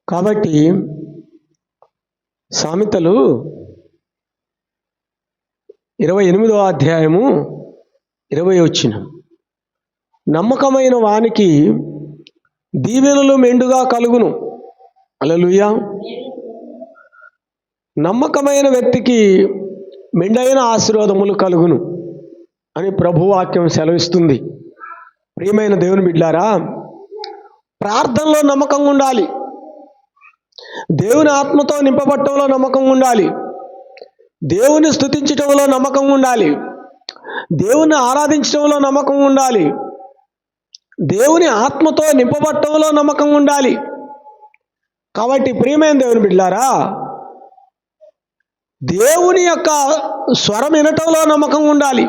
కాబట్టి సామెతలు 28వ అధ్యాయము 20 వచనం, నమ్మకమైన వానికి దీవెనలు మెండుగా కలుగును. హల్లెలూయా. నమ్మకమైన వ్యక్తికి మెండైన ఆశీర్వాదములు కలుగును అని ప్రభువాక్యం సెలవిస్తుంది. ప్రియమైన దేవుని బిడ్డలారా, ప్రార్థనలో నమ్మకంగా ఉండాలి. దేవుని ఆత్మతో నింపబట్టంలో నమ్మకంగా ఉండాలి. దేవుని స్తుతించటంలో నమ్మకంగా ఉండాలి. దేవుని ఆరాధించటంలో నమ్మకంగా ఉండాలి. దేవుని ఆత్మతో నింపబట్టంలో నమ్మకంగా ఉండాలి. కాబట్టి ప్రియమైన దేవుని బిడ్డలారా, దేవుని యొక్క స్వరం వినటంలో నమ్మకంగా ఉండాలి.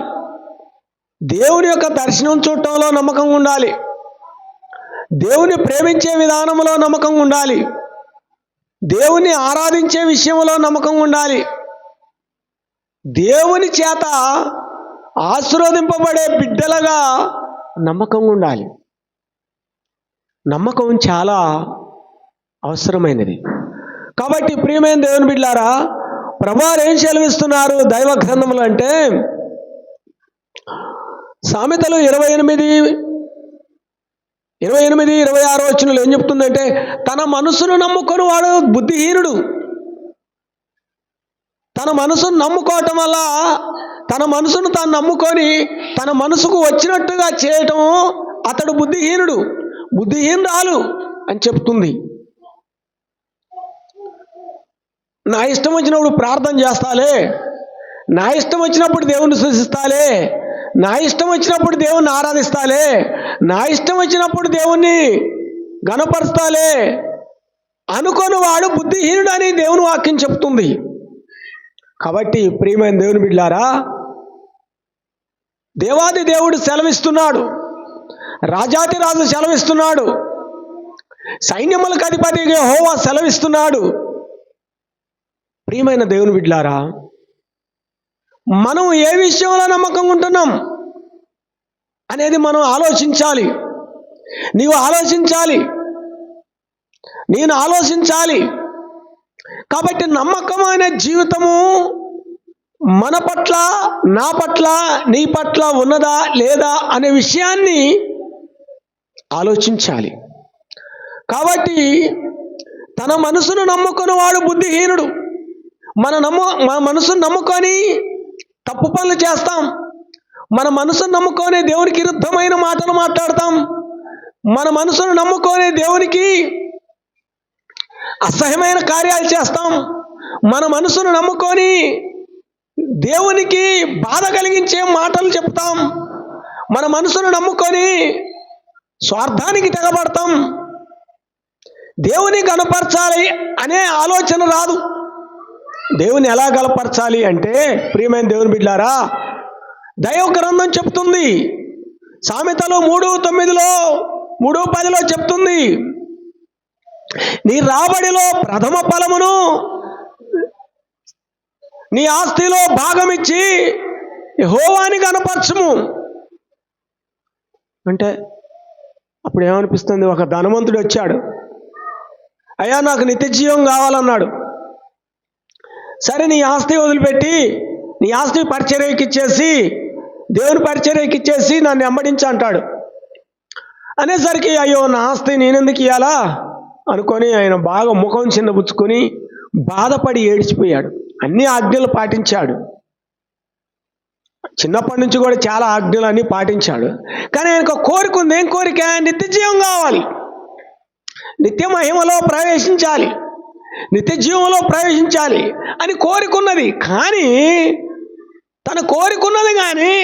దేవుని యొక్క దర్శనం చూడటంలో నమ్మకంగా ఉండాలి. దేవుని ప్రేమించే విధానంలో నమ్మకంగా ఉండాలి. దేవుని ఆరాధించే విషయంలో నమ్మకంగా ఉండాలి. దేవుని చేత ఆశీర్వదింపబడే బిడ్డలుగా నమ్మకంగా ఉండాలి. నమ్మకం చాలా అవసరమైనది. కాబట్టి ప్రియమైన దేవుని బిడ్డలారా, ప్రభువారు ఏం సెలవిస్తున్నారు దైవ గ్రంథములు అంటే, సామెతలు 28-26 వచనంలో ఏం చెప్తుందంటే, తన మనసును నమ్ముకొని వాడు బుద్ధిహీనుడు. తన మనసును నమ్ముకోవటం వల్ల, తన మనసును తాను నమ్ముకొని తన మనసుకు వచ్చినట్టుగా చేయటం అతడు బుద్ధిహీనుడు, బుద్ధిహీనురాలు అని చెప్తుంది. నా ఇష్టం వచ్చినప్పుడు ప్రార్థన చేస్తాలే, నా ఇష్టం వచ్చినప్పుడు దేవుణ్ణి స్తుతిస్తాలే, నా ఇష్టం వచ్చినప్పుడు దేవుణ్ణి ఆరాధిస్తాలే, నా ఇష్టం వచ్చినప్పుడు దేవుణ్ణి గణపరుస్తాలే అనుకొని వాడు బుద్ధిహీనుడు అని దేవుని వాక్యం చెప్తుంది. కాబట్టి ప్రియమైన దేవుని బిడ్డలారా, దేవాది దేవుడు సెలవిస్తున్నాడు, రాజాతి రాజు సెలవిస్తున్నాడు, సైన్యములకు అధిపతి యెహోవా సెలవిస్తున్నాడు. ప్రియమైన దేవుని బిడ్డలారా, మనం ఏ విషయంలో నమ్మకంగా ఉంటున్నాం అనేది మనం ఆలోచించాలి. నీవు ఆలోచించాలి, నేను ఆలోచించాలి. కాబట్టి నమ్మకమైన జీవితము మన పట్ల, నా పట్ల, నీ పట్ల ఉన్నదా లేదా అనే విషయాన్ని ఆలోచించాలి. కాబట్టి తన మనసును నమ్ముకొని వాడు బుద్ధిహీనుడు. మన మనసును నమ్ముకొని తప్పు పనులు చేస్తాం. మన మనసును నమ్ముకొని దేవునికి విరుద్ధమైన మాటలు మాట్లాడతాం. మన మనసును నమ్ముకొని దేవునికి అసహ్యమైన కార్యాలు చేస్తాం. మన మనసును నమ్ముకొని దేవునికి బాధ కలిగించే మాటలు చెప్తాం. మన మనసును నమ్ముకొని స్వార్థానికి తెగబడతాం. దేవుని గణపరచాలి అనే ఆలోచన రాదు. దేవుని ఎలా గణపరచాలి అంటే, ప్రియమైన దేవుని బిడ్డలారా, దైవ గ్రంథం చెప్తుంది. సామెతలు 3:9, 3:10 చెప్తుంది, నీ రాబడిలో ప్రథమ ఫలమును నీ ఆస్తిలో భాగమిచ్చి యెహోవాని గణపరచుము అంటే, అప్పుడు ఏమనిపిస్తుంది? ఒక ధనవంతుడు వచ్చాడు, అయ్యా నాకు నిత్య జీవం కావాలన్నాడు. సరే, నీ ఆస్తి వదిలిపెట్టి నీ ఆస్తి పరిచర్యకి ఇచ్చేసి, దేవుని పరిచర్యకి ఇచ్చేసి నన్ను వెంబడించు అంటాడు. అనేసరికి అయ్యో నా ఆస్తి నేనెందుకు ఇవ్వాలా అనుకొని ఆయన బాగా ముఖం చిన్నబుచ్చుకొని బాధపడి ఏడిచిపోయాడు. అన్ని ఆజ్ఞలు పాటించాడు. చిన్నప్పటి నుంచి కూడా చాలా ఆజ్ఞలు అన్నీ పాటించాడు. కానీ ఆయనకు కోరిక ఉంది. ఏం కోరిక? నిత్య జీవం కావాలి, నిత్య మహిమలో ప్రవేశించాలి, నిత్య జీవంలో ప్రవేశించాలి అని కోరికున్నది. కానీ తన కోరికున్నది కానీ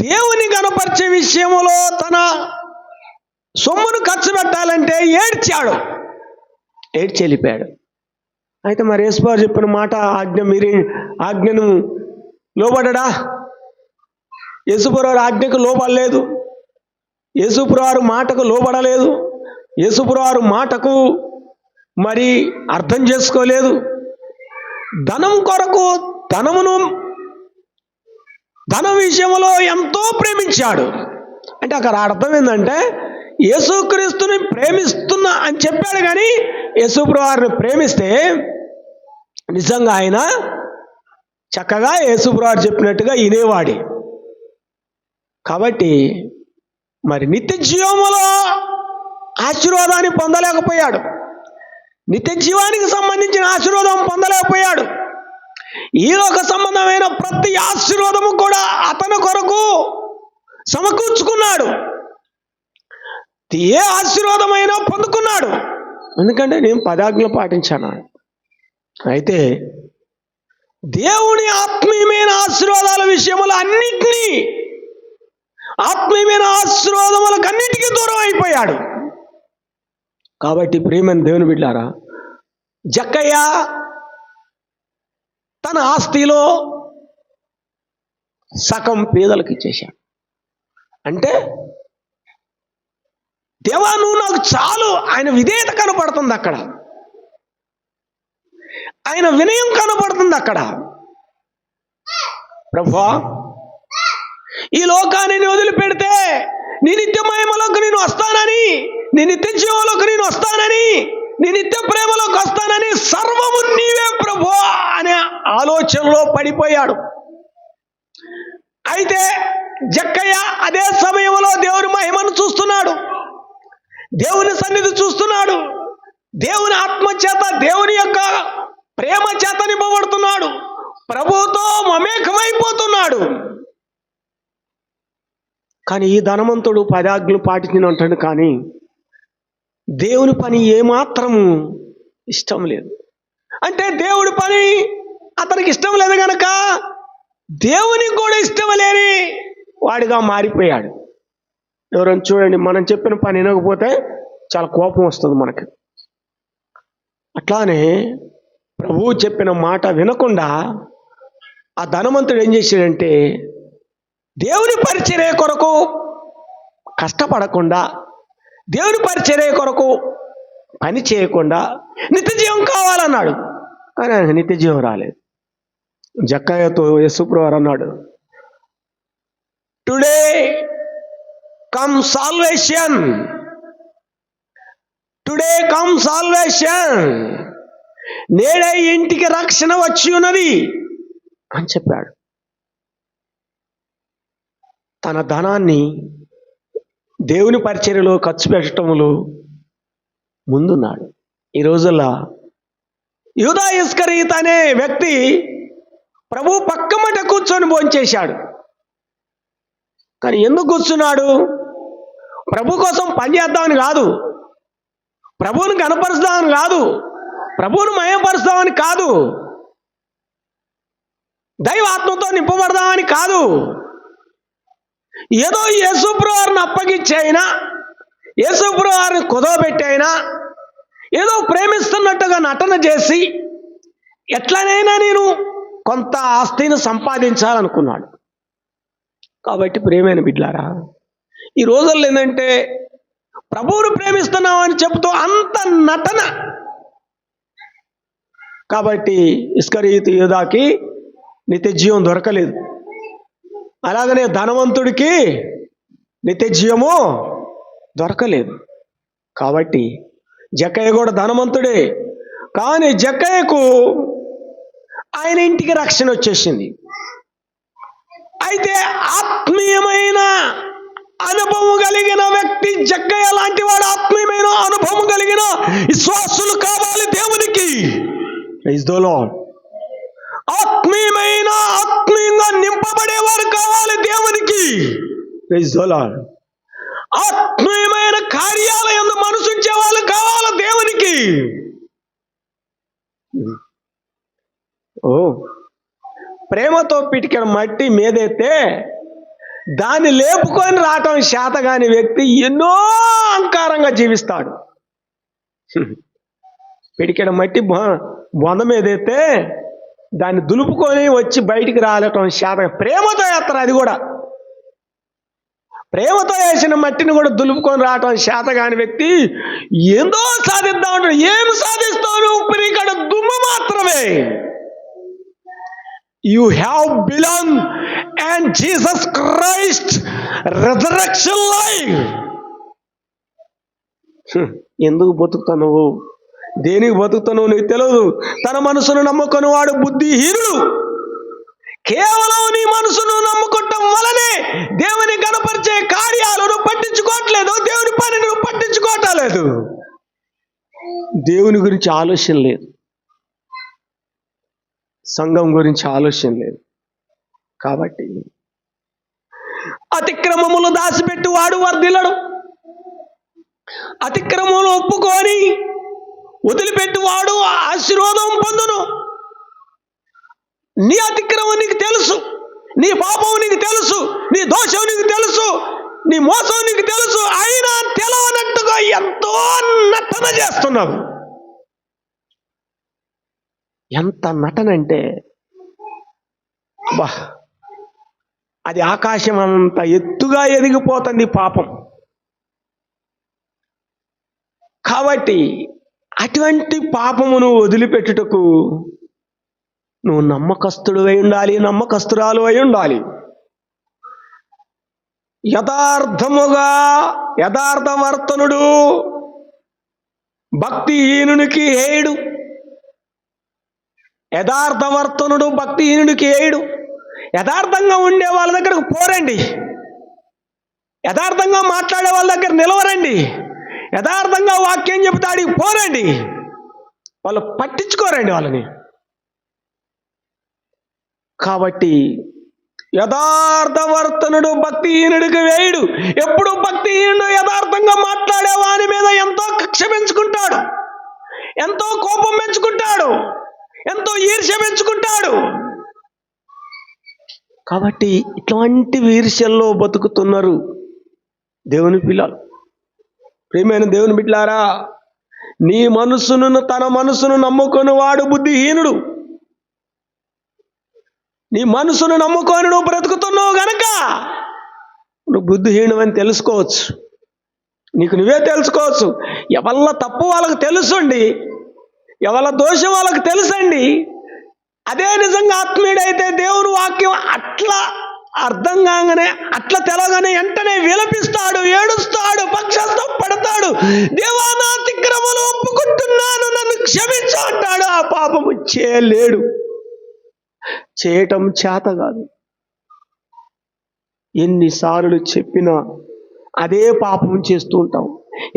దేవుని గణపరిచే విషయంలో తన సొమ్మును ఖర్చు పెట్టాలంటే ఏడ్చాడు, ఏడ్చి వెళ్ళిపోయాడు. అయితే మరి యేసుప్రభువు చెప్పిన మాట, ఆజ్ఞను లోబడడా? యేసుప్రభువు ఆజ్ఞకు లోబడలేదు, యేసుప్రభువు మాటకు లోబడలేదు, యేసుప్రభువు మాటకు మరి అర్థం చేసుకోలేదు. ధనం కొరకు ధనం విషయంలో ఎంతో ప్రేమించాడు. అంటే అక్కడ అర్థం ఏంటంటే యేసుక్రీస్తుని ప్రేమిస్తున్నా అని చెప్పాడు, కానీ యేసుప్రభు వారిని ప్రేమిస్తే నిజంగా ఆయన చక్కగా యేసుప్రభు వారు చెప్పినట్టుగా వినేవాడి. కాబట్టి మరి నిత్య జీవములో ఆశీర్వాదాన్ని పొందలేకపోయాడు, నిత్య జీవానికి సంబంధించిన ఆశీర్వాదం పొందలేకపోయాడు. ఈ లోక సంబంధమైన ప్రతి ఆశీర్వాదము కూడా అతని కొరకు సమకూర్చుకున్నాడు. ఏ ఆశీర్వాదమైనా పొందుకున్నాడు, ఎందుకంటే నేను 10 ఆజ్ఞలు పాటించాను. అయితే దేవుని ఆత్మీయమైన ఆశీర్వాదాల విషయములు అన్నిటినీ, ఆత్మీయమైన ఆశీర్వాదములకు అన్నిటికీ దూరం అయిపోయాడు. కాబట్టి ప్రియమైన దేవుని బిడ్డలారా, జక్కయ్య తన ఆస్తిలో సగం పేదలకు ఇచ్చేశాడు. అంటే దేవా నువ్వు నాకు చాలు, ఆయన విధేయత కనపడుతుంది అక్కడ, ఆయన వినయం కనపడుతుంది అక్కడ. ప్రభువా, ఈ లోకాన్ని వదిలిపెడితే నీ నిత్య మహిమలోకి నేను వస్తానని, నీ నిత్య జీవంలోకి నేను వస్తానని, నీ నిత్య ప్రేమలోకి వస్తానని, సర్వము నీవే ప్రభువా అనే ఆలోచనలో పడిపోయాడు. అయితే జక్కయ్య అదే సమయంలో దేవుని మహిమను చూస్తున్నాడు, దేవుని సన్నిధి చూస్తున్నాడు, దేవుని ఆత్మ చేత, దేవుని యొక్క ప్రేమ చేత నింపబడుతున్నాడు, ప్రభువుతో మమేకమైపోతున్నాడు. కానీ ఈ ధనవంతుడు 10 ఆజ్ఞలు పాటించిన అంటాడు, కానీ దేవుని పని ఏమాత్రము ఇష్టం లేదు. అంటే దేవుడి పని అతనికి ఇష్టం లేదు కనుక దేవునికి కూడా ఇష్టం లేని వాడిగా మారిపోయాడు. ఎవరైనా చూడండి, మనం చెప్పిన పని వినకపోతే చాలా కోపం వస్తుంది మనకి. అట్లానే ప్రభువు చెప్పిన మాట వినకుండా ఆ ధనవంతుడు ఏం చేశాడంటే, దేవుని పరిచర్య కొరకు కష్టపడకుండా, దేవుని పరిచర్య కొరకు పని చేయకుండా నిత్య జీవం కావాలన్నాడు. కానీ ఆయనకు నిత్య జీవం రాలేదు. జక్కయ్యతో యేసుప్రభు వారు అన్నాడు, today come salvation, today come salvation, నేడే ఇంటికి రక్షణ వచ్చి ఉన్నది అని చెప్పాడు. తన ధనాన్ని దేవుని పరిచర్యలో ఖర్చు పెట్టడంలో ముందున్నాడు. ఈ రోజుల్లో యూదా ఇస్కరీతు అనే వ్యక్తి ప్రభు పక్కమట కూర్చొని భోంచేశాడు. కానీ ఎందుకు కూర్చున్నాడు? ప్రభు కోసం పనిచేద్దామని కాదు, ప్రభువుని కనపరుస్తామని కాదు, ప్రభువును మయపరుస్తామని కాదు, దైవ ఆత్మతో నింపబడదామని కాదు. ఏదో యేసుప్రభు వారిని అప్పగించి అయినా, యేసుప్రభు వారిని కుదవబెట్టి అయినా, ఏదో ప్రేమిస్తున్నట్టుగా నటన చేసి ఎట్లనైనా నేను కొంత ఆస్తిని సంపాదించాలనుకున్నాడు. కాబట్టి ప్రేమైన బిడ్డలారా, ఈ రోజుల్లో ఏంటంటే ప్రభువును ప్రేమిస్తున్నామని చెబుతూ అంత నటన. కాబట్టి ఇస్కరీతు యూదాకి నిత్య జీవం దొరకలేదు, అలాగనే ధనవంతుడికి నిత్య జీవము దొరకలేదు. కాబట్టి జక్కయ్య కూడా ధనవంతుడే, కానీ జక్కయ్యకు ఆయన ఇంటికి రక్షణ వచ్చేసింది. అయితే ఆత్మీయమైన అనుభవం కలిగిన వ్యక్తి జక్కయ్య లాంటి వాడు, ఆత్మీయమైన అనుభవం కలిగిన విశ్వాసులు కావాలి దేవునికి. Praise the lord. ఆత్మీయంగా నింపబడేవారు కావాలి దేవునికి. Praise the lord. ఆత్మీయమైన కార్యాల యందు మనసుంచే వాళ్ళు కావాలి దేవునికి. ప్రేమతో పిటికెన మట్టి మీదైతే దాన్ని లేపుకొని రావటం శాతగాని వ్యక్తి ఎన్నో అహంకారంగా జీవిస్తాడు. పిటికెన మట్టి బొంద మీదైతే దాన్ని దులుపుకొని వచ్చి బయటికి రావటం శాత. ప్రేమతో వేస్తారు, అది కూడా ప్రేమతో వేసిన మట్టిని కూడా దులుపుకొని రావటం శాతగాని వ్యక్తి ఏందో సాధిద్దాం అంటాడు. ఏం సాధిస్తావు నువ్వు? ఇక్కడ దుమ్ము మాత్రమే. You have belonged and Jesus Christ resurrection life. ఎందుకు బతుకుతున్నావు, దేనికి బతుకుతున్నావు నీకు తెలియదు. తన మనసును నమ్ముకొని వాడు బుద్ధిహీనుడు. కేవలం నీ మనసును నమ్ముకోవటం వలనే దేవుని కనపరిచే కార్యాలను పట్టించుకోవట్లేదు, దేవుని పనిని పట్టించుకోవటం లేదు, దేవుని గురించి ఆలోచన లేదు, సంఘం గురించి ఆలోచన లేదు. కాబట్టి అతిక్రమములు దాచిపెట్టి వాడు వర్ధిల్లడు, అతిక్రమములు ఒప్పుకొని వదిలిపెట్టి వాడు ఆశీర్వాదం పొందును. నీ అతిక్రమం నీకు తెలుసు, నీ పాపం నీకు తెలుసు, నీ దోషం నీకు తెలుసు, నీ మోసం నీకు తెలుసు, అయినా తెలవనట్టుగా ఎంతో నటన చేస్తున్నావు. ఎంత నటన అంటే బా, అది ఆకాశం అంత ఎత్తుగా ఎదిగిపోతుంది పాపం. కాబట్టి అటువంటి పాపమును వదిలిపెట్టుటకు నువ్వు నమ్మకస్తుడు అయి ఉండాలి, నమ్మకస్తురాలు అయి ఉండాలి. యథార్థవర్తనుడు భక్తిహీనునికి హేయుడు. యథార్థవర్తనుడు భక్తిహీనునికి హేయుడు. యథార్థంగా ఉండే వాళ్ళ దగ్గరకు పోరండి, యథార్థంగా మాట్లాడే వాళ్ళ దగ్గర నిలవరండి, యథార్థంగా వాక్యం చెబితే అడిగి పోరండి. వాళ్ళు పట్టించుకోరండి వాళ్ళని. కాబట్టి యథార్థవర్తనుడు భక్తిహీనుడికి వేయుడు. ఎప్పుడు భక్తిహీనుడు యథార్థంగా మాట్లాడే వాని మీద ఎంతో కక్ష పెంచుకుంటాడు, ఎంతో కోపం పెంచుకుంటాడు, ఎంతో ఈర్ష్య పెంచుకుంటాడు. కాబట్టి ఇట్లాంటి ఈర్ష్యల్లో బతుకుతున్నారు దేవుని పిల్లలు. ప్రియమైన దేవుని బిడ్డలారా, నీ మనసును తన మనసును నమ్ముకొని వాడు బుద్ధిహీనుడు. నీ మనసును నమ్ముకొని నువ్వు బ్రతుకుతున్నావు గనక నువ్వు బుద్ధిహీనం అని తెలుసుకోవచ్చు, నీకు నువ్వే తెలుసుకోవచ్చు. ఎవళ్ళ తప్పు వాళ్ళకు తెలుసండి, ఎవళ్ళ దోషం వాళ్ళకు తెలుసండి. అదే నిజంగా ఆత్మీయుడైతే దేవుని వాక్యం అట్లా అర్థం కాగానే, అట్లా తెలగానే వెంటనే విలపిస్తాడు, ఏడుస్తాడు, పక్షస్థం పడతాడు. దేవా, నా అతిక్రమములు ఒప్పుకుంటున్నాను, నన్ను క్షమించు అంటాడు. ఆ పాపము చేయలేడు, చేయటం చేత కాదు. ఎన్నిసార్లు చెప్పినా అదే పాపం చేస్తూ ఉంటావు,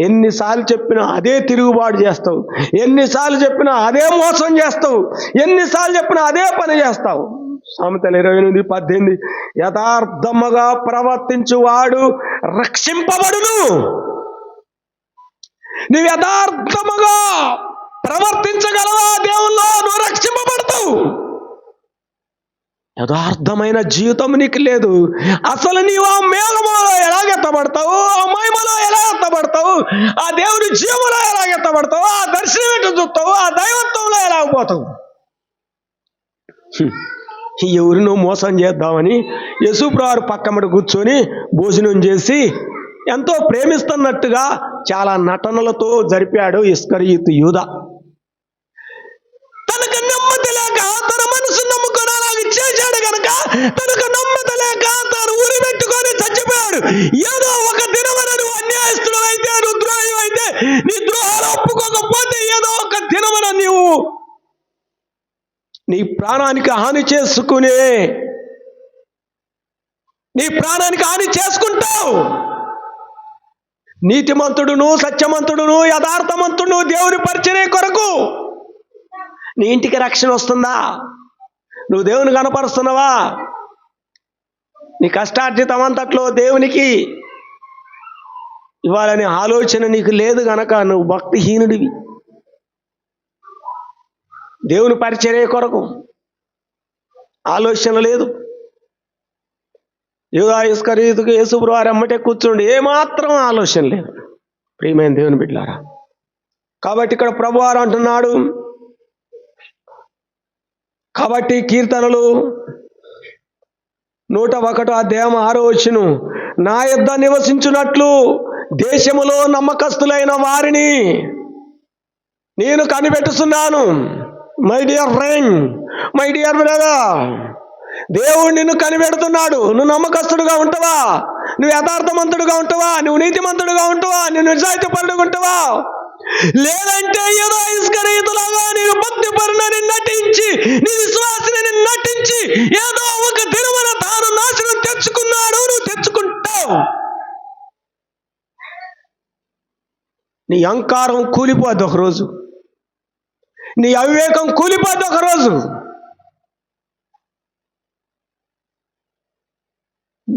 ఎన్నిసార్లు చెప్పినా అదే తిరుగుబాటు చేస్తావు, ఎన్నిసార్లు చెప్పినా అదే మోసం చేస్తావు, ఎన్నిసార్లు చెప్పినా అదే పని చేస్తావు. సామెతలు 28:18 యథార్థముగా ప్రవర్తించువాడు రక్షింపబడును. నువ్వు యథార్థముగా ప్రవర్తించగలవా దేవుల్లో, నువ్వు రక్షింపబడతావు. యథార్థమైన జీవితం నీకు లేదు, అసలు నీవు ఆ మేఘములో ఎలాగెత్తబడతావు, ఆ మహిమలో ఎలా ఎత్తబడతావు, ఆ దేవుని జీవంలో ఎలాగెత్తబడతావు, ఆ దర్శనం ఎట్లా చూస్తావు, ఆ దైవత్వంలో ఎలాగపోతావు. ఎవరినో మోసం చేద్దామని యేసుప్రభువారు పక్కమట కూర్చొని భోజనం చేసి ఎంతో ప్రేమిస్తున్నట్టుగా చాలా నటనలతో జరిపాడు ఇస్కరియోతు యూదా. తనకు నెమ్మది లేక తన మనసు నమ్ముకొని అలాగే చేశాడు గనక, తనకు నెమ్మది లేక తాను ఊరి పెట్టుకొని చచ్చిపోయాడు. ఏదో ఒక దినమున నువ్వు అన్యాయస్తుడు అయితే, నువ్వు ద్రోహి అయితే, నీ ద్రోహాలు ఒప్పుకోకపోతే ఏదో ఒక దినమున నీవు నీ ప్రాణానికి హాని చేసుకుంటావు. నీతిమంతుడును, సత్యమంతుడును, యథార్థమంతుడును దేవుని పరిచర్య కొరకు నీ ఇంటికి రక్షణ వస్తుందా? నువ్వు దేవుని కనపరుస్తున్నావా? నీ కష్టార్జితం అంతట్లో దేవునికి ఇవ్వాలనే ఆలోచన నీకు లేదు గనక నువ్వు భక్తిహీనుడివి. దేవుని పరిచర్య కొరకు ఆలోచన లేదు. యూదా ఇస్కరియోతుకు యేసుప్రభువారు అమ్మటే కూర్చోండి, ఏమాత్రం ఆలోచన లేదు. ప్రియమైన దేవుని బిడ్డలారా, కాబట్టి ఇక్కడ ప్రభువారు అంటున్నాడు, కాబట్టి కీర్తనలు 101:6 నా యొద్ద నివసించున్నట్లు దేశములో నమ్మకస్తులైన వారిని నేను కనిపెట్టుస్తున్నాను. My dear friend, my dear brother, దేవుడు నిన్ను కనిపెడుతున్నాడు. నువ్వు నమ్మకస్తుడుగా ఉంటావా? నువ్వు యథార్థమంతుడుగా ఉంటావా? నువ్వు నీతిమంతుడుగా ఉంటావా? నువ్వు నిజాయితీపరుడుగా ఉంటావా? లేదంటే ఏదో ఇస్కరియోతులాగా నేను భక్తిపరుడని నటించి, నీ విశ్వాసిని నటించి ఏదో ఒక దినమున తాను నాశనం తెచ్చుకున్నాడు, నువ్వు తెచ్చుకుంటావు. నీ అహంకారం కూలిపోద్ది ఒకరోజు, నీ అవివేకం కూలిపోద్ది ఒకరోజు.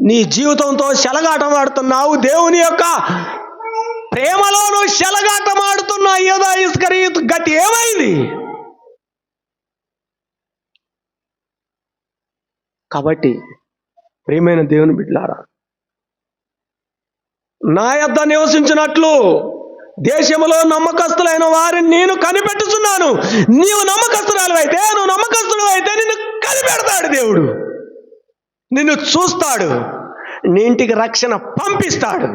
నీ జీవితంతో చెలగాటం ఆడుతున్నావు. దేవుని యొక్క ప్రేమలో నువ్వు చెలగాటం ఆడుతున్నావు. యూదా ఇస్కరియోతు గతి ఏమైంది? కాబట్టి ప్రియమైన దేవుని బిడ్డలారా, నా యొద్ద నివసించినట్లు దేశంలో నమ్మకస్తులైన వారిని నేను కనిపెట్టుచున్నాను. నీవు నమ్మకస్తురాలు అయితే, నువ్వు నమ్మకస్తుడు అయితే నిన్ను కనిపెడతాడు దేవుడు. నిన్ను చూస్తాడు, నీ ఇంటికి రక్షణ పంపిస్తాడు.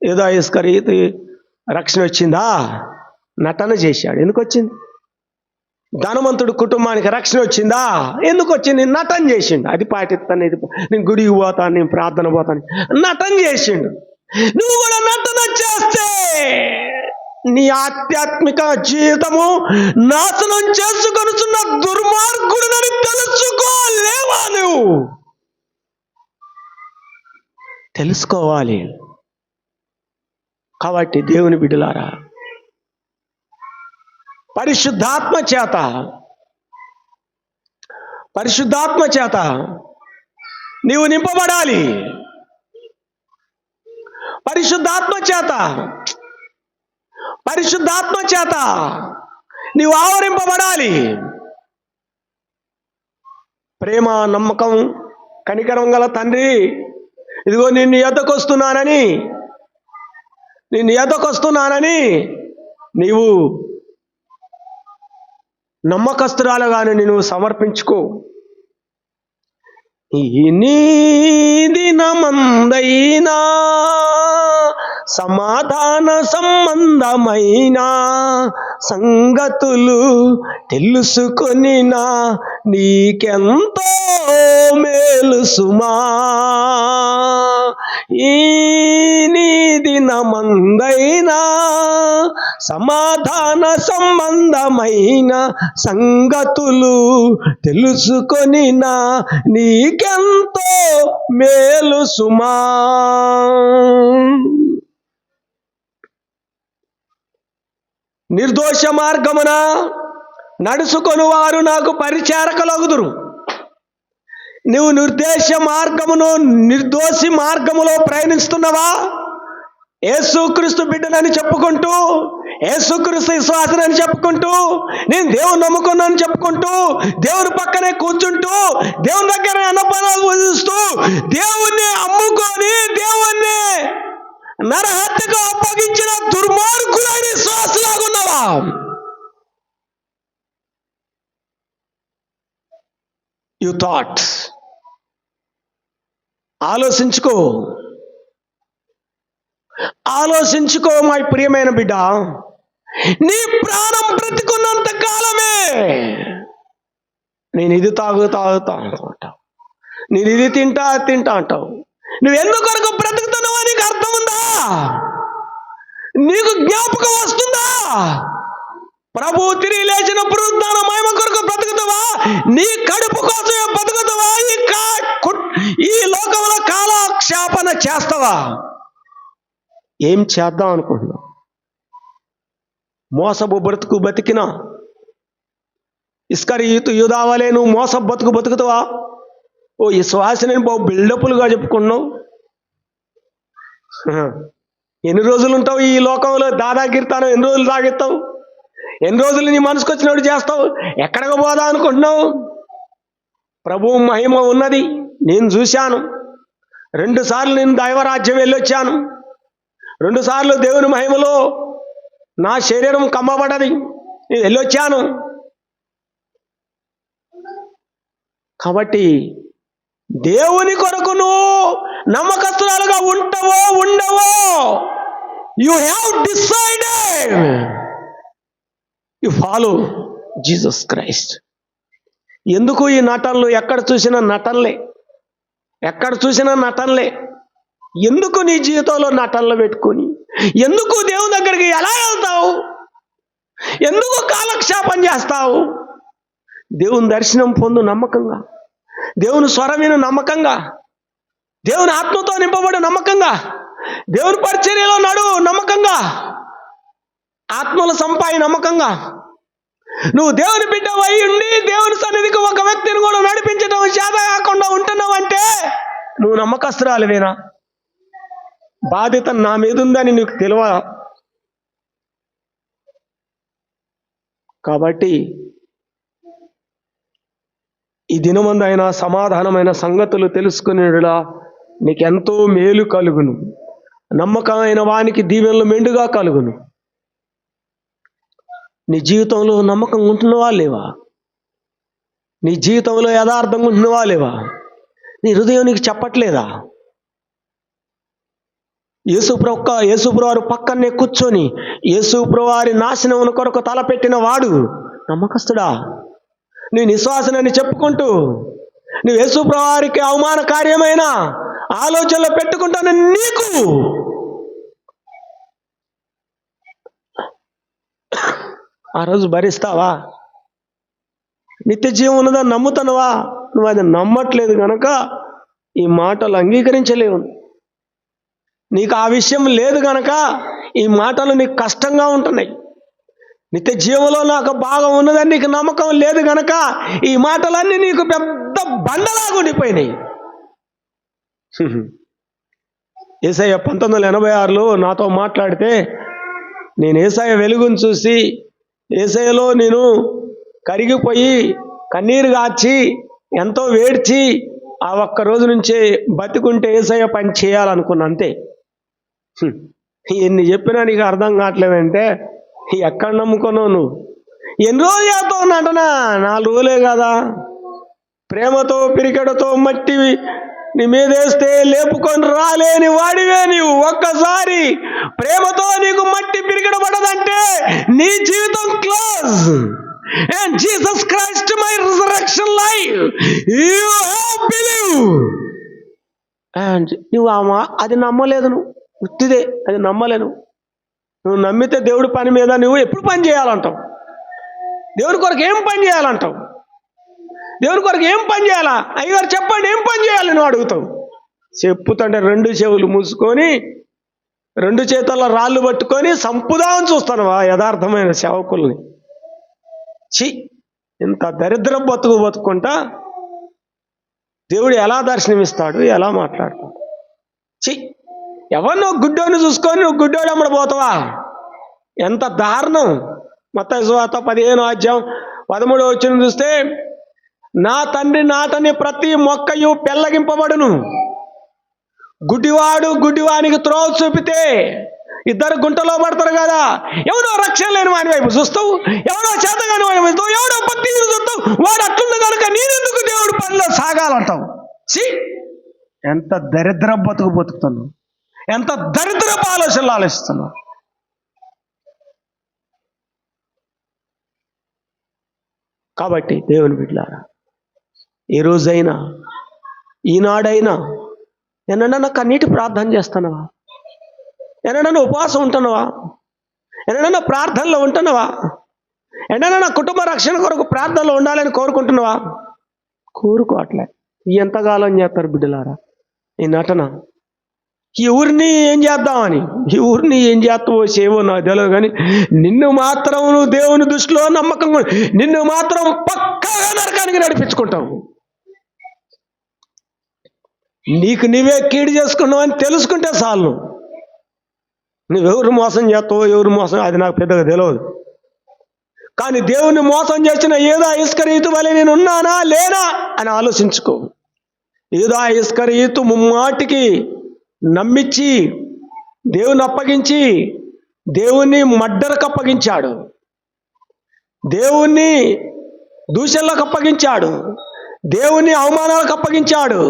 యూదా ఇస్కరియోతు రక్షణ వచ్చిందా? నటన చేశాడు. ఎందుకు వచ్చింది? ధనవంతుడు కుటుంబానికి రక్షణ వచ్చిందా? ఎందుకు వచ్చింది? నటన చేసిండు. అది పాటిస్తాను, ఇది నేను గుడికి పోతాను, నేను ప్రార్థన పోతాను, నటన చేసిండు. నువ్వు కూడా నటన చేస్తే నీ ఆధ్యాత్మిక జీవితము నాశనం చేసుకొనుచున్న దుర్మార్గుడిని తెలుసుకోలేవా? నువ్వు తెలుసుకోవాలి. కాబట్టి దేవుని బిడ్డలారా, పరిశుద్ధాత్మ చేత నీవు నింపబడాలి. పరిశుద్ధాత్మ చేత నీవు ఆవరింపబడాలి. ప్రేమ, నమ్మకం, కనికరం గల తండ్రి, ఇదిగో నిన్ను ఎదకొస్తున్నానని నీవు నమ్మకస్తురాలుగాను నువ్వు సమర్పించుకో. ఈ దినమందైనా సమాధాన సంబంధమైన సంగతులు తెలుసుకొనినా నీకెంతో మేలు సుమా. ఈ దినమందైనా సమాధాన సంబంధమైన సంగతులు తెలుసుకొనినా నీకెంతో మేలు సుమా. నిర్దోష మార్గమున నడుచుకొని వారు నాకు పరిచారకులగుదురు. నువ్వు నిర్దోషి మార్గములో ప్రయాణిస్తున్నావా? యేసుక్రీస్తు బిడ్డనని చెప్పుకుంటూ, యేసుక్రీస్తు విశ్వాసనని చెప్పుకుంటూ, నేను దేవుని నమ్ముకున్నానని చెప్పుకుంటూ, దేవుని పక్కనే కూర్చుంటూ, దేవుని దగ్గర అన్నపానాలు పూజిస్తూ, దేవుణ్ణి అమ్ముకొని దేవుణ్ణి నరహత్యకు అప్పగించిన దుర్మార్గులైన విశ్వాసులాగున్నావా? You thought. ఆలోచించుకో మా ప్రియమైన బిడ్డ. నీ ప్రాణం బ్రతికున్నంత కాలమే నేను ఇది తాగుతా అంటావు, నేను ఇది తింటా అంటావు. నువ్వు ఎందుకొరకు బ్రతుకుతున్నావో నీకు అర్థం ఉందా? నీకు జ్ఞాపకం వస్తుందా? ప్రభు తిరిగి లేచిన పునరుద్ధాన మహిమ కొరకు బ్రతుకుతావా? నీ కడుపు కోసమే బ్రతుకుతావా? ఈ లోకంలో కాలక్షేపణ చేస్తావా? ఏం చేద్దాం అనుకుంటున్నావు? మోసపు బ్రతుకు బతికినా ఇస్కరియోతు యూదా వలె నువ్వు మోసపు బతుకుతావా? ఓ విశ్వాసిని బిల్డపులుగా చెప్పుకున్నావు. ఎన్ని రోజులు ఉంటావు ఈ లోకంలో? దాదాగిరితాను ఎన్ని రోజులు తాగిస్తావు? ఎన్ని రోజులు నీ మనసుకు వచ్చినట్టు చేస్తావు? ఎక్కడికి పోదా అనుకుంటున్నావు? ప్రభువు మహిమ ఉన్నది, నేను చూశాను. 2 సార్లు నేను దైవరాజ్యం వెళ్ళొచ్చాను. 2 సార్లు దేవుని మహిమలో నా శరీరం కమ్మబడ్డది, నేను వెళ్ళొచ్చాను. కాబట్టి దేవుని కొరకు నువ్వు నమ్మకస్తురాలుగా ఉంటావో ఉండవో, you have decided you follow Jesus Christ. ఎందుకు ఈ నటనలు? ఎక్కడ చూసినా నటనలే. ఎందుకు నీ జీవితంలో నటనలు పెట్టుకొని, ఎందుకు దేవుని దగ్గరికి ఎలా వెళ్తావు? ఎందుకు కాలక్షేపం చేస్తావు? దేవుని దర్శనం పొందు నమ్మకంగా, దేవుని స్వరం విను నమ్మకంగా, దేవుని ఆత్మతో నింపబడు నమ్మకంగా, దేవుని పరిచర్యలో నడు నమ్మకంగా, ఆత్మల సంపాయి నమ్మకంగా. నువ్వు దేవుని బిడ్డవై ఉండి దేవుని సన్నిధికి ఒక వ్యక్తిని కూడా నడిపించడం చేత కాకుండా ఉంటున్నావంటే నువ్వు నమ్మకస్తురాలివేనా? బాధ్యత నా మీద ఉందని నీకు తెలియదా? కాబట్టి ఈ దినమందైనా సమాధానమైన సంగతులు తెలుసుకునేలా నీకెంతో మేలు కలుగును. నమ్మకమైన వానికి దీవెనలు మెండుగా కలుగును. నీ జీవితంలో నమ్మకం ఉంటున్నవా లేవా? నీ జీవితంలో యథార్థంగా ఉంటున్నవా లేవా? నీ హృదయం నీకు చెప్పట్లేదా? యేసుప్రభు వారు పక్కనే కూర్చొని యేసుప్రభు వారి నాశనం కొరకు తలపెట్టిన వాడు నమ్మకస్తుడా? నీ నిశ్వాసనని చెప్పుకుంటూ నువ్వు యేసుప్రభు వారికి అవమానకార్యమైన ఆలోచనలు పెట్టుకుంటాను నీకు ఆ రోజు భరిస్తావా? నిత్య జీవం ఉన్నదని నమ్ముతానవా? నువ్వు అది నమ్మట్లేదు కనుక ఈ మాటలు అంగీకరించలేవు. నీకు ఆ విషయం లేదు కనుక ఈ మాటలు నీకు కష్టంగా ఉంటున్నాయి. నిత్య జీవంలో నాకు భాగం ఉన్నదని నీకు నమ్మకం లేదు కనుక ఈ మాటలన్నీ నీకు పెద్ద బండలాగా ఉండిపోయినాయి. యేసయ్య 1986లో నాతో మాట్లాడితే నేను యేసయ్య వెలుగును చూసి యేసయ్యలో నేను కరిగిపోయి కన్నీరు గార్చి ఎంతో వేడ్చి ఆ ఒక్క రోజు నుంచే బతికుంటే యేసయ్య పని చేయాలనుకున్నా అంతే. ఎన్ని చెప్పినా నీకు అర్థం కావట్లేదంటే ఎక్కడ నమ్ముకున్నావు నువ్వు? ఎన్ని రోజులు చేస్తావు నటన? 4 రోజులే కదా. ప్రేమతో పిరికెడతో మట్టి నీ మీదేస్తే లేపుకొని రాలేని వాడివే నీవు. ఒక్కసారి ప్రేమతో నీకు మట్టి పిరికెడబడదంటే నీ జీవితం close. And Jesus Christ my resurrection life you have believed. And నువ్వు అది నమ్మలేదు. నువ్వు ఉత్తిదే అది నమ్మలేను. నువ్వు నమ్మితే దేవుడి పని మీద నువ్వు ఎప్పుడు పని చేయాలంటావు? దేవుడి కొరకు ఏం పని చేయాలంటావు? దేవుడి కొరకు ఏం పని చేయాలా? అయ్యగారు చెప్పండి ఏం పని చేయాలి నువ్వు అడుగుతావు. చెప్పుతంటే 2 చెవులు మూసుకొని 2 చేతుల్లో రాళ్ళు పట్టుకొని సంపుదామని చూస్తానువా యథార్థమైన సేవకుల్ని? ఇంత దరిద్ర బతుకుంటా దేవుడు ఎలా దర్శనమిస్తాడు, ఎలా మాట్లాడతాడు? ఎవరు నువ్వు గుడ్డోని చూసుకొని నువ్వు గుడ్డోడు అమ్మడిపోతావా? ఎంత దారుణం. మత్తయి సువార్త 15:13 చూస్తే నా తండ్రి నాటని ప్రతి మొక్కయు పెళ్ళగింపబడును. గుడ్డివాడు గుడ్డివానికి త్రోవ చూపితే 2 గుంటలో పడతారు కదా. ఎవడో రక్షణ లేని వాని వైపు చూస్తావు, ఎవడో చేతగాని వాని వైపు చూస్తావు, ఎవడో భక్తి చూస్తావు. వాడు అట్లుంది కనుక నేనెందుకు దేవుడు పనిలో సాగాలంటావు? ఎంత దరిద్ర బతుకుతున్నావు, ఎంత దరిద్రపు ఆలోచనలు ఆలోచిస్తున్నావు. కాబట్టి దేవుని బిడ్డలారా, ఏ రోజైనా ఈనాడైనా ఎన్నడన్నా కన్నీటి ప్రార్థన చేస్తున్నావా? ఎన్నడన్నా ఉపవాసం ఉంటున్నావా? ఎన్నడన్నా ప్రార్థనలో ఉంటున్నావా? ఎన్నడన్నా కుటుంబ రక్షణ కొరకు ప్రార్థనలో ఉండాలని కోరుకుంటున్నావా? కోరుకోవట్లే. ఎంతకాలం చేస్తారు బిడ్డలారా ఈ నటన? ఈ ఊరిని ఏం చేద్దామని, ఈ ఊరిని ఏం చేస్తావో చేయవో నాకు తెలియదు, కానీ నిన్ను మాత్రం నువ్వు దేవుని దృష్టిలో నమ్మకంగా నిన్ను మాత్రం పక్కాగా నరకానికి నడిపించుకుంటావు. నీకు నీవే కీడు చేసుకున్నావు అని తెలుసుకుంటే చాలు. నువ్వెవరు మోసం చేస్తావో ఎవరు మోసం అది నాకు పెద్దగా తెలియదు, కానీ దేవుణ్ణి మోసం చేసిన ఏదో ఇస్కరీతు వలె నేను ఉన్నానా లేనా అని ఆలోచించుకో. ఏదో ఇస్కరీతు ముమ్మాటికి నమ్మించి దేవుని అప్పగించి దేవుణ్ణి మడ్డరకు అప్పగించాడు, దేవుణ్ణి దూషణలకు అప్పగించాడు, దేవుని అవమానాలకు అప్పగించాడు,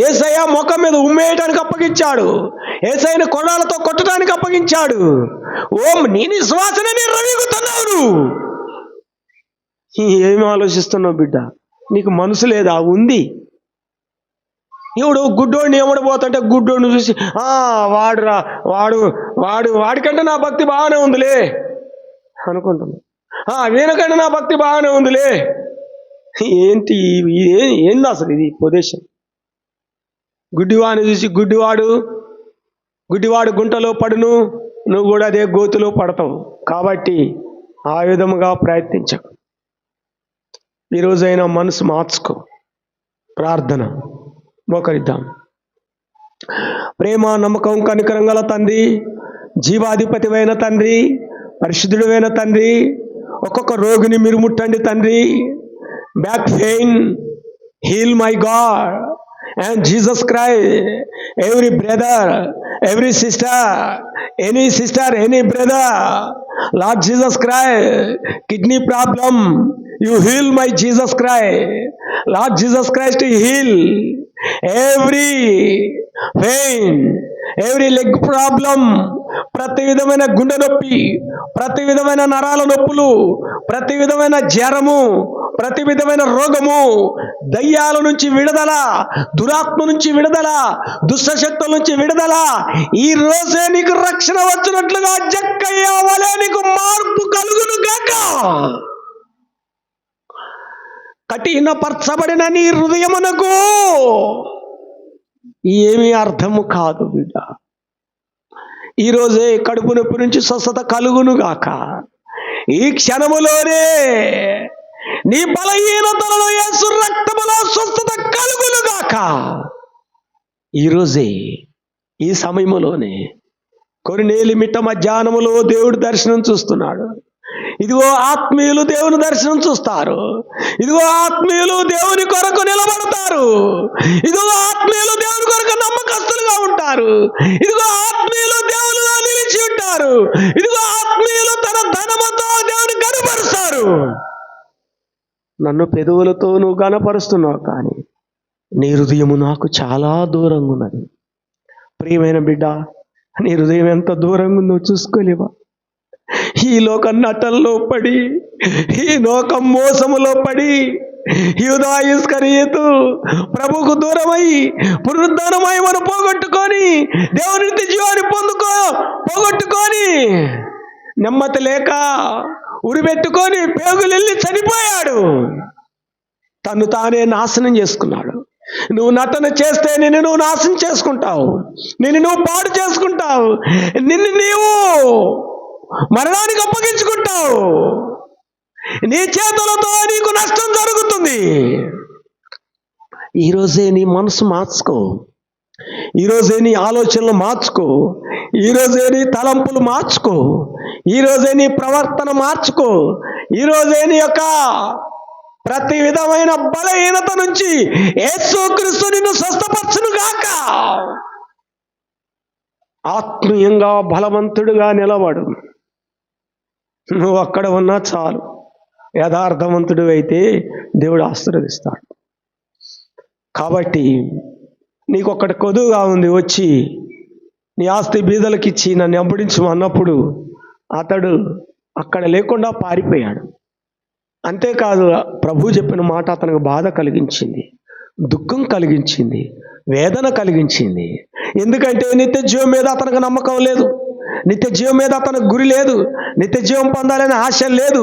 యేసయ్య ముఖం మీద ఉమ్మేయటానికి అప్పగించాడు, యేసయ్యని కొడాలతో కొట్టడానికి అప్పగించాడు. నీ విశ్వాసనే రవిగుతున్నావు. ఏమి ఆలోచిస్తున్నావు బిడ్డ? నీకు మనసు లేదా? ఉంది. ఇప్పుడు గుడ్డోడిని ఏమడిపోతుంటే గుడ్డోడిని చూసి వాడురా వాడు వాడు వాడికంటే నా భక్తి బాగానే ఉందిలే అనుకుంటున్నా. వీనకంటే నా భక్తి బాగానే ఉందిలే. ఏంటి ఏంది అసలు ఇది ఉపదేశం? గుడ్డివాడిని చూసి గుడ్డివాడు గుంటలో పడును, నువ్వు కూడా అదే గోతులో పడతావు. కాబట్టి ఆ విధముగా ప్రయత్నించకు. ఈరోజైనా మనసు మార్చుకో. ప్రార్థన మోకరిద్దాం. ప్రేమ, నమ్మకం, కనికరం గల తండ్రి, జీవాధిపతివైన తండ్రి, పరిశుద్ధుడైన తండ్రి, ఒక్కొక్క రోగిని మీరు ముట్టండి తండ్రి. Back pain heal my god and Jesus Christ, every brother, every sister, any brother, Lord Jesus Christ, kidney problem, you heal my Jesus Christ. Lord Jesus Christ, heal every pain, every leg problem, ప్రతి విధమైన గుండె నొప్పి, ప్రతి విధమైన నరాల నొప్పులు, ప్రతి విధమైన జ్వరము, ప్రతి విధమైన రోగము, దయ్యాల నుంచి విడుదల, దురాత్మ నుంచి విడుదల, దుష్టశక్తుల నుంచి విడుదల. ఈ రోజే నీకు రక్షణ వచ్చినట్లుగా జక్కయ్య వలె నీకు మార్పు కలుగును గాక. కఠినపరచబడిన నీ హృదయమునకు ఏమీ అర్థము కాదు బిడ్డ. ఈరోజే కడుపు నొప్పి నుంచి స్వస్థత కలుగును గాక. ఈ క్షణములోనే నీ బలహీనతలలో యేసు రక్తములో స్వస్థత కలుగును గాక. ఈరోజే ఈ సమయములోనే కొరినేలి మిట్ట మధ్యాహ్నములో దేవుడి దర్శనం చూస్తున్నాడు. ఇదిగో ఆత్మీయులు దేవుని దర్శనం చూస్తారు. ఇదిగో ఆత్మీయులు దేవుని కొరకు నిలబడతారు. ఇదిగో ఆత్మీయులు దేవుని కొరకు నమ్మకస్తులుగా ఉంటారు. ఇదిగో ఆత్మీయులు దేవునిలో నిలిచి ఉంటారు. ఇదిగో ఆత్మీయులు తన ధనముతో దేవుని కనపరుస్తారు. నన్ను పెదవులతో నువ్వు గనపరుస్తున్నావు, కానీ నీ హృదయము నాకు చాలా దూరంగా ఉన్నది. ప్రియమైన బిడ్డ, నీ హృదయం ఎంత దూరంగా ఉందో చూసుకోలేవా? ఈ లోక నటల్లో పడి, ఈ లోక మోసములో పడి, యూదా ఇస్కరియోతు ప్రభువుకు దూరమై పునరుద్ధానమై మనం పోగొట్టుకొని దేవుని నిత్య జీవాన్ని పోగొట్టుకొని నెమ్మది లేక ఉరిపెట్టుకొని పేగులెళ్ళి చనిపోయాడు. తను తానే నాశనం చేసుకున్నాడు. నువ్వు నటన చేస్తే నిన్ను నువ్వు నాశనం చేసుకుంటావు, నిన్ను నువ్వు పాడు చేసుకుంటావు, నిన్ను నీవు మరణానికి అప్పగించుకుంటావు. నీ చేతులతో నీకు నష్టం జరుగుతుంది. ఈరోజే నీ మనసు మార్చుకో. ఈరోజే నీ ఆలోచనలు మార్చుకో. ఈరోజే నీ తలంపులు మార్చుకో. ఈరోజే నీ ప్రవర్తన మార్చుకో. ఈరోజే నీ యొక్క ప్రతి విధమైన బలహీనత నుంచి యేసుక్రీస్తు నిన్ను స్వస్థపరచును గాక. ఆత్మీయంగా బలవంతుడుగా నిలబడు. నువ్వు అక్కడ ఉన్నా చాలు. యథార్థవంతుడు అయితే దేవుడు ఆశీర్వదిస్తాడు. కాబట్టి నీకు ఒక్కటి కొదువుగా ఉంది, వచ్చి నీ ఆస్తి బీదలకు ఇచ్చి నన్ను వెంబడించు అన్నప్పుడు అతడు అక్కడ లేకుండా పారిపోయాడు. అంతేకాదు, ప్రభు చెప్పిన మాట అతనికి బాధ కలిగించింది, దుఃఖం కలిగించింది, వేదన కలిగించింది. ఎందుకంటే నిత్య జీవం మీద అతనికి నమ్మకం లేదు, నిత్య జీవం మీద అతనికి గురి లేదు, నిత్య జీవం పొందాలనే ఆశ లేదు.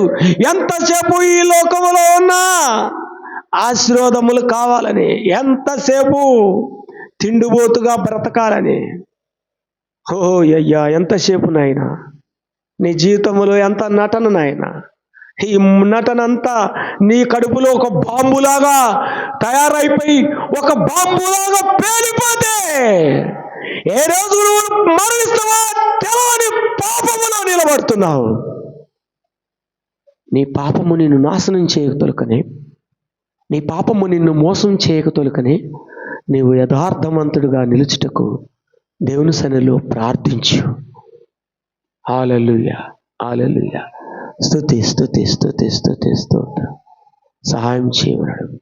ఎంతసేపు ఈ లోకములో ఉన్నా ఆశీర్వాదములు కావాలని, ఎంతసేపు తిండిబోతుగా బ్రతకాలని. ఓహో అయ్యా, ఎంతసేపు నాయనా నీ జీవితంలో ఎంత నటన నాయనా. ఈ నటనంతా నీ కడుపులో ఒక బాంబులాగా తయారైపోయి ఒక బాంబులాగా పేలిపోతే ఏ రోజు నువ్వు మరణిస్తావా తెలవని పాపములో నిలబడుతున్నావు. నీ పాపము నిన్ను నాశనం చేయక తొలకనే, నీ పాపము నిన్ను మోసం చేయక తొలకనే నీవు యథార్థవంతుడిగా నిలుచుటకు దేవుని సన్నిధిలో ప్రార్థించు. హల్లెలూయా, హల్లెలూయా. స్తుతి స్తుతి స్తుతి స్తుతి స్తోత్రం. సహాయం చేయమన్నాడు.